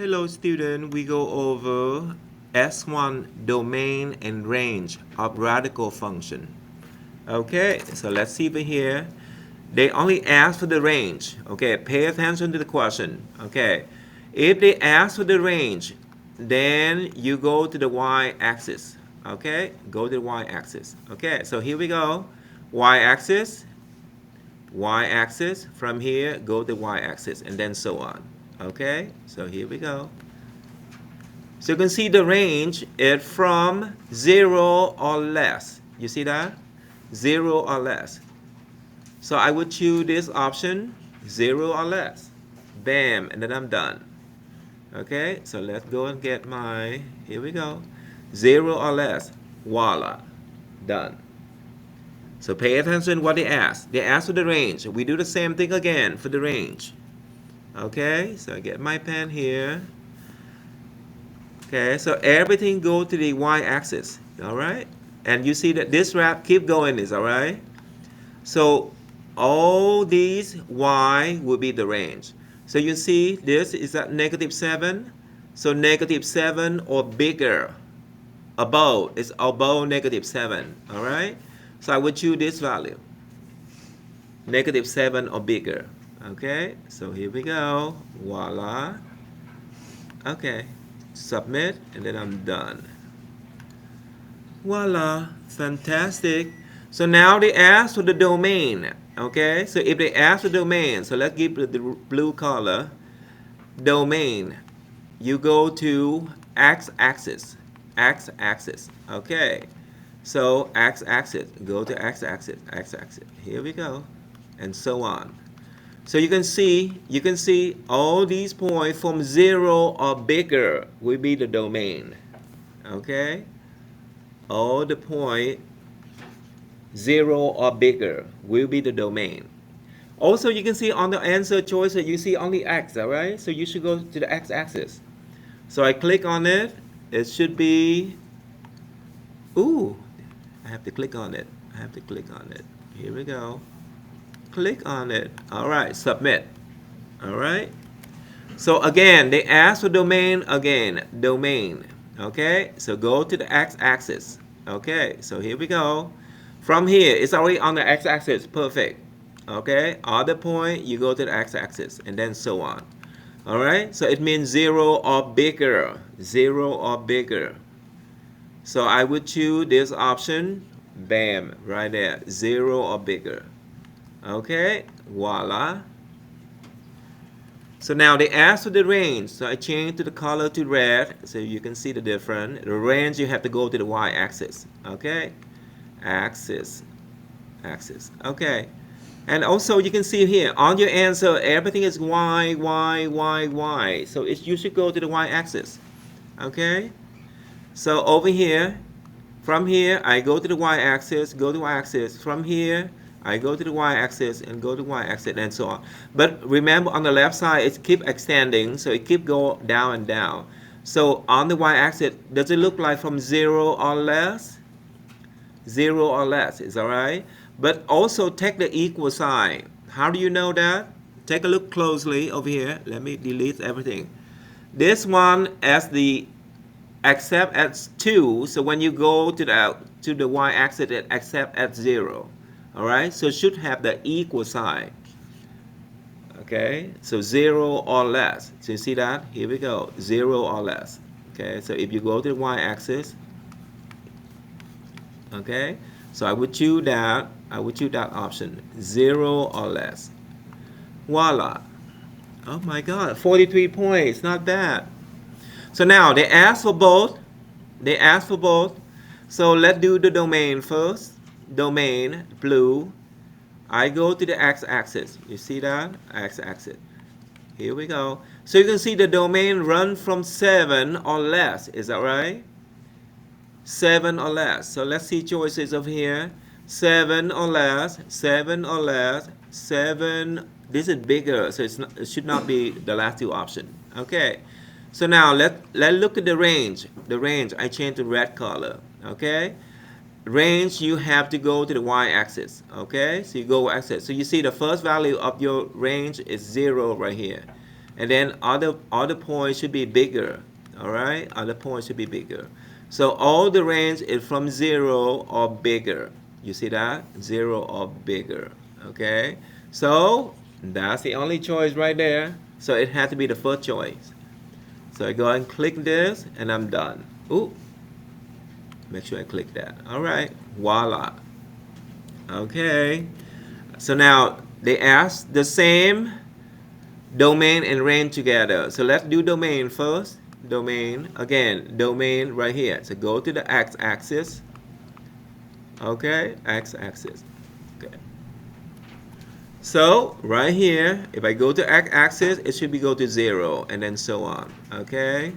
Hello student, we go over S1 domain and range of radical function. Okay, so let's see over here. They only ask for the range. Okay, pay attention to the question. Okay, if they ask for the range, then you go to the y-axis. Okay, go to the y-axis. Okay, so here we go. Y-axis, y-axis. From here, go to the y-axis, and then so on. Okay, so here we go. So you can see the range is from 0 or less. You see that? 0 or less. So I would choose this option, 0 or less. Bam, and then I'm done. Okay, so let's go and get my, here we go. 0 or less, voila, done. So pay attention what they ask. They ask for the range. We do the same thing again for the range. Okay, so I get my pen here. Okay, so everything go to the y-axis, all right? And you see that this graph keep going is, all right? So all these y will be the range. So you see this is at -7. So -7 or bigger. Above is above -7, all right? So I would choose this value. -7 or bigger. Okay, so here we go. Voila. Okay. Submit, and then I'm done. Voila, fantastic. So now they ask for the domain. Okay, so if they ask for the domain, so let's give the blue color. Domain, you go to x-axis. X-axis. Okay, so x-axis, go to x-axis, x-axis. Here we go, and so on. So you can see all these points from 0 or bigger will be the domain. Okay? All the point 0 or bigger will be the domain. Also, you can see on the answer choice that you see only x, all right? So you should go to the x-axis. So I click on it. It should be, ooh, I have to click on it. I have to click on it. Here we go. Click on it. All right, submit. All right. So again, they ask for domain again, domain. Okay, so go to the x-axis. Okay, so here we go. From here, it's already on the x-axis, perfect. Okay, other point, you go to the x-axis, and then so on. All right, so it means 0 or bigger, 0 or bigger. So I would choose this option, bam, right there, 0 or bigger. Okay, voila. So now they ask for the range. So I change to the color to red so you can see the difference. The range you have to go to the y-axis. Okay, axis, axis. Okay, and also you can see here on your answer everything is y, y, y, y. So you should go to the y-axis. Okay, so over here, from here I go to the y-axis, go to y-axis. From here I go to the y-axis and go to y-axis and so on. But remember on the left side it keep extending, so it keep go down and down. So on the y-axis, does it look like from 0 or less? 0 or less is all right. But also take the equal sign. How do you know that? Take a look closely over here. Let me delete everything. This one as the accept at 2. So when you go to the y-axis, it accept at 0. All right, so it should have the equal sign. Okay, so 0 or less. So you see that? Here we go, 0 or less. Okay, so if you go to the y-axis, okay, so I would choose that. I would choose that option, 0 or less. Voila. Oh my God, 43 points, not bad. So now they ask for both. They ask for both. So let's do the domain first. Domain, blue. I go to the x-axis. You see that? X-axis. Here we go. So you can see the domain run from 7 or less. Is that right? 7 or less. So let's see choices over here. 7 or less, 7 or less, 7. This is bigger, so it should not be the last two options. Okay. So now let's look at the range. The range, I change to red color. Okay. Range, you have to go to the y-axis. Okay, so you go y-axis. So you see the first value of your range is 0 right here. and then other points should be bigger. All right, other points should be bigger. So all the range is from 0 or bigger. You see that? 0 or bigger. Okay, so that's the only choice right there. So it had to be the first choice. So I go ahead and click this, and I'm done. Ooh, make sure I click that. All right, voila. Okay, so now they ask the same domain and range together. So let's do domain first. Domain, again, domain right here. So go to the x-axis. Okay, x-axis. Okay. So right here, if I go to x-axis, it should be go to 0, and then so on. Okay,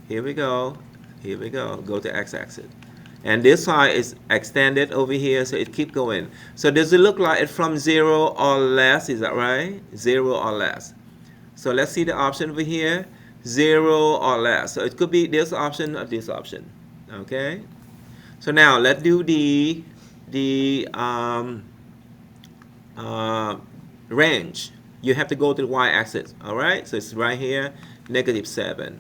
here we go. Here we go. Go to x-axis. And this side is extended over here, so it keep going. So does it look like it's from 0 or less? Is that right? 0 or less. So let's see the option over here. 0 or less. So it could be this option or this option. Okay. So now let's do the range. You have to go to the y-axis. All right. So it's right here, -7,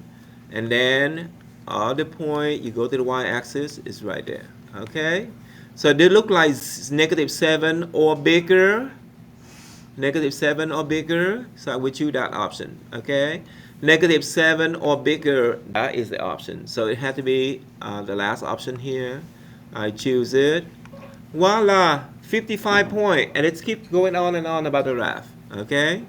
and then the point you go to the y-axis is right there. Okay. So they look like -7 or bigger. -7 or bigger. So I would choose that option. Okay. -7 or bigger, that is the option. So it had to be the last option here. I choose it. Voila, 55 points, and it keeps going on and on about the graph. Okay.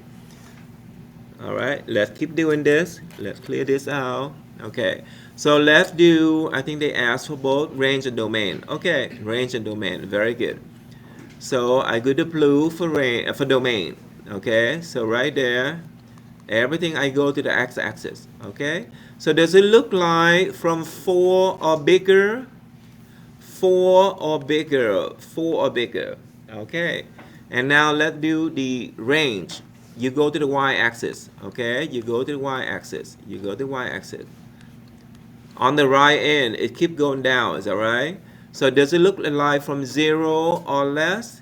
All right, let's keep doing this. Let's clear this out. Okay, so let's do, I think they asked for both range and domain. Okay, range and domain, very good. So I go to blue for domain. Okay, so right there, everything I go to the x-axis. Okay, so does it look like from 4 or bigger? 4 or bigger, 4 or bigger. Okay, and now let's do the range. You go to the y-axis. Okay, you go to the y-axis. You go to the y-axis. On the right end, it keeps going down. Is that right? So does it look like from 0 or less?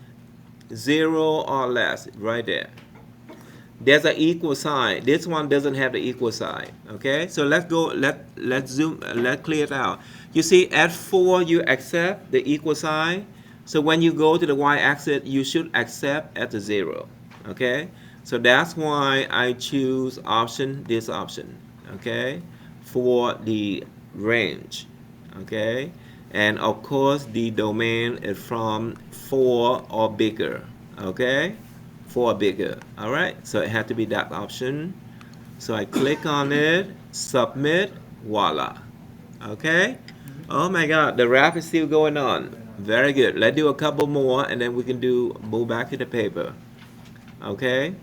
0 or less, right there. There's an equal sign. This one doesn't have the equal sign. Okay, so let's go. Let's zoom. Let's clear it out. You see, at 4 you accept the equal sign. So when you go to the y-axis, you should accept at the 0. Okay, so that's why I choose this option. Okay, for the range. Okay, and of course the domain is from 4 or bigger. Okay. 4 or bigger. All right, so it had to be that option. So I click on it, submit, voila. Okay. Oh my God, the graph is still going on. Very good. Let's do a couple more, and then we can move back to the paper. Okay.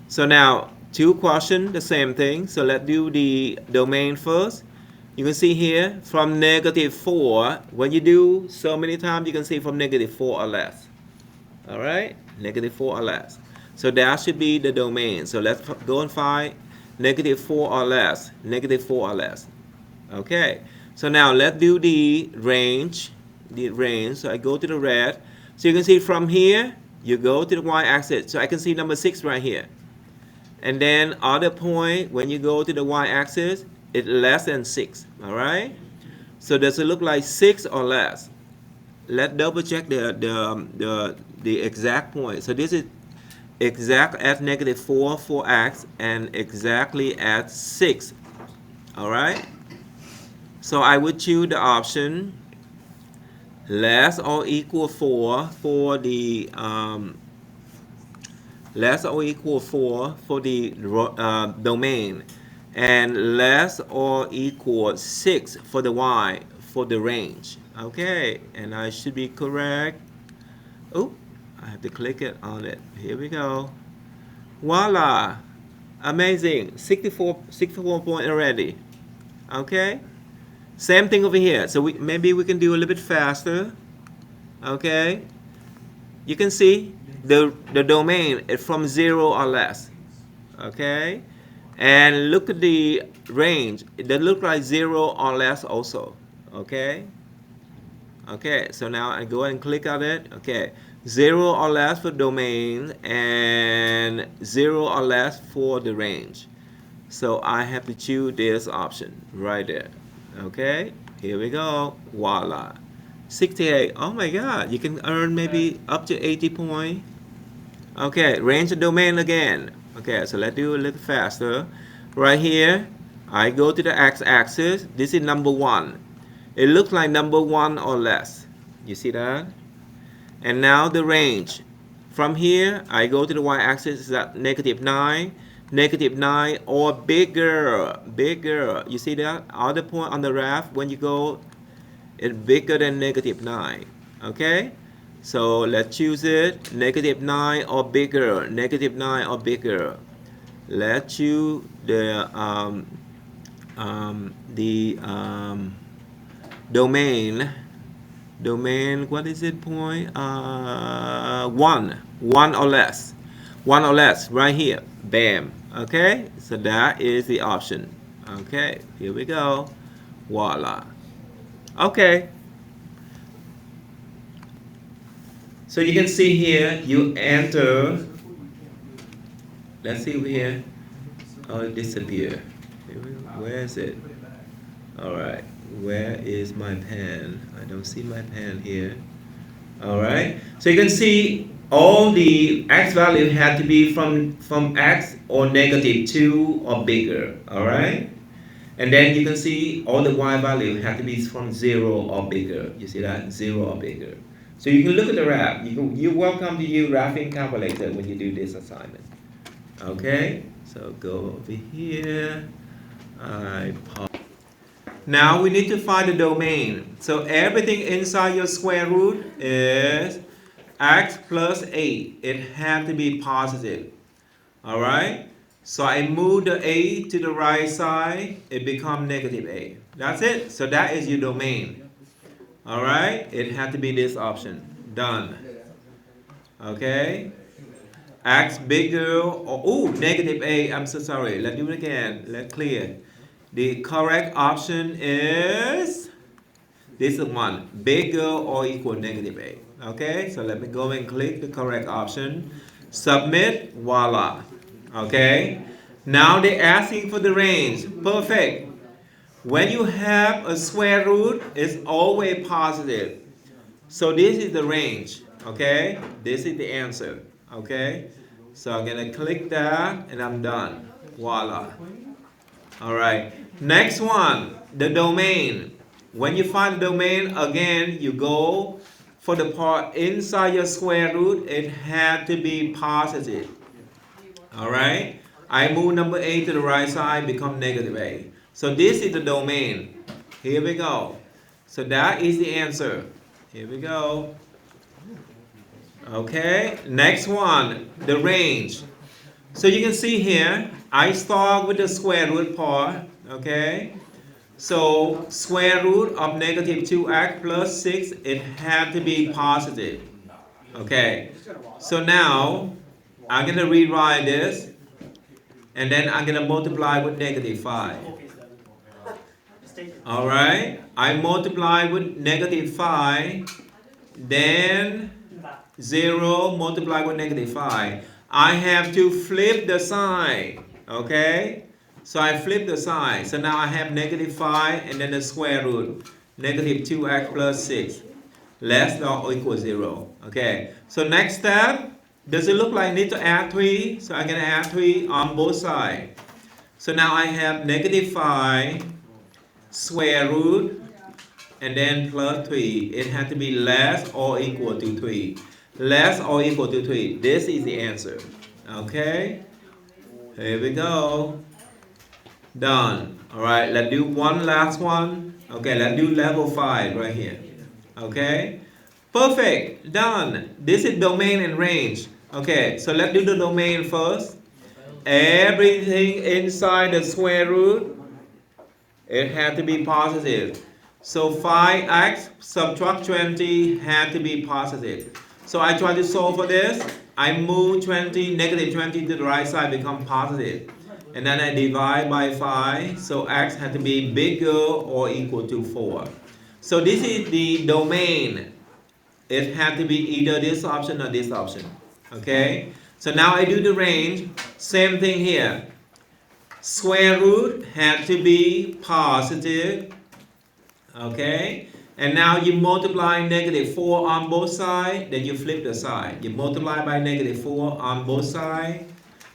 So now 2 questions, the same thing. So let's do the domain first. You can see here from -4. When you do so many times, you can see from -4 or less. All right, -4 or less. So that should be the domain. So let's go and find -4 or less. -4 or less. Okay. So now let's do the range. So I go to the red. So you can see from here, you go to the y-axis. So I can see number 6 right here. And then other point, when you go to the y-axis, it's less than 6. All right. So does it look like 6 or less? Let's double check the exact point. So this is exact at -4 for x and exactly at 6. All right. So I would choose the option less or equal 4 for the domain, and less or equal 6 for the y for the range. Okay, and I should be correct. Oh, I have to click it on it. Here we go. Voila! Amazing. 64 point already. Okay. Same thing over here. So maybe we can do a little bit faster. Okay. You can see the domain is from 0 or less. Okay. And look at the range. It looks like 0 or less also. Okay. Okay, so now I go ahead and click on it. Okay, 0 or less for domain and 0 or less for the range. So I have to choose this option right there. Okay, here we go. Voila. 68. Oh my God, you can earn maybe up to 80 points. Okay, range of domain again. Okay, so let's do a little faster. Right here, I go to the x-axis. This is number 1. It looks like number 1 or less. You see that? And now the range. From here, I go to the y-axis is at negative 9 or bigger, bigger. You see that? Other point on the graph, when you go, it's bigger than negative 9. Okay? So let's choose it, negative 9 or bigger, negative 9 or bigger. Let's choose the domain. Domain, what is it point? 1 or less. 1 or less, right here. Bam. Okay, so that is the option. Okay, here we go. Voila. Okay. So you can see here, you enter. Let's see over here. Oh, it disappeared. Where is it? All right. Where is my pen? I don't see my pen here. All right. So you can see all the x value had to be from x or negative 2 or bigger. All right. And then you can see all the y value had to be from 0 or bigger. You see that? 0 or bigger. So you can look at the graph. You're welcome to use graphing calculator when you do this assignment. Okay. So go over here. Now we need to find the domain. So everything inside your square root is x plus 8. It has to be positive. All right? So I move the a to the right side. It becomes negative a. That's it. So that is your domain. All right? It has to be this option. Done. Okay? X bigger or, negative a. I'm so sorry. Let's do it again. Let's clear. The correct option is this one, bigger or equal negative a. Okay, so let me go and click the correct option. Submit, voila. Okay, now they're asking for the range. Perfect. When you have a square root, it's always positive. So this is the range. Okay, this is the answer. Okay, so I'm gonna click that and I'm done. Voila. All right. Next one, the domain. When you find the domain, again, you go for the part inside your square root. It had to be positive. All right. I move number a to the right side, become negative a. So this is the domain. Here we go. So that is the answer. Here we go. Okay. Next one, the range. So you can see here, I start with the square root part, okay? So square root of negative 2x plus 6, it had to be positive. Okay, so now I'm going to rewrite this, and then I'm going to multiply with negative 5. All right, I multiply with negative 5, then 0 multiply with negative 5. I have to flip the sign, okay? So I flip the sign. So now I have negative 5 and then the square root. Negative 2x plus 6. Less than or equal 0. Okay, so next step, does it look like I need to add 3? So I'm going to add 3 on both sides. So now I have negative 5 square root and then plus 3. It has to be less or equal to 3. Less or equal to 3. This is the answer. Okay? Here we go. Done. Alright, let's do one last one. Okay, let's do level 5 right here. Okay? Perfect. Done. This is domain and range. Okay, so let's do the domain first. Everything inside the square root, it had to be positive. So 5x subtract 20 had to be positive. So I try to solve for this. I move 20, negative 20 to the right side, become positive. And then I divide by 5. So x had to be bigger or equal to 4. So this is the domain. It had to be either this option or this option. Okay? So now I do the range. Same thing here. Square root had to be positive. Okay? And now you multiply negative 4 on both sides, then you flip the side. You multiply by negative 4 on both sides.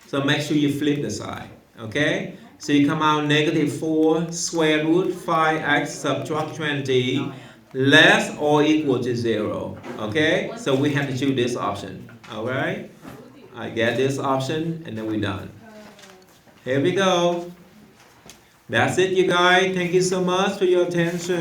So make sure you flip the side. Okay? So you come out negative 4 square root 5x subtract 20 less or equal to 0. Okay? So we have to choose this option. Alright? I get this option and then we're done. Here we go. That's it, you guys. Thank you so much for your attention.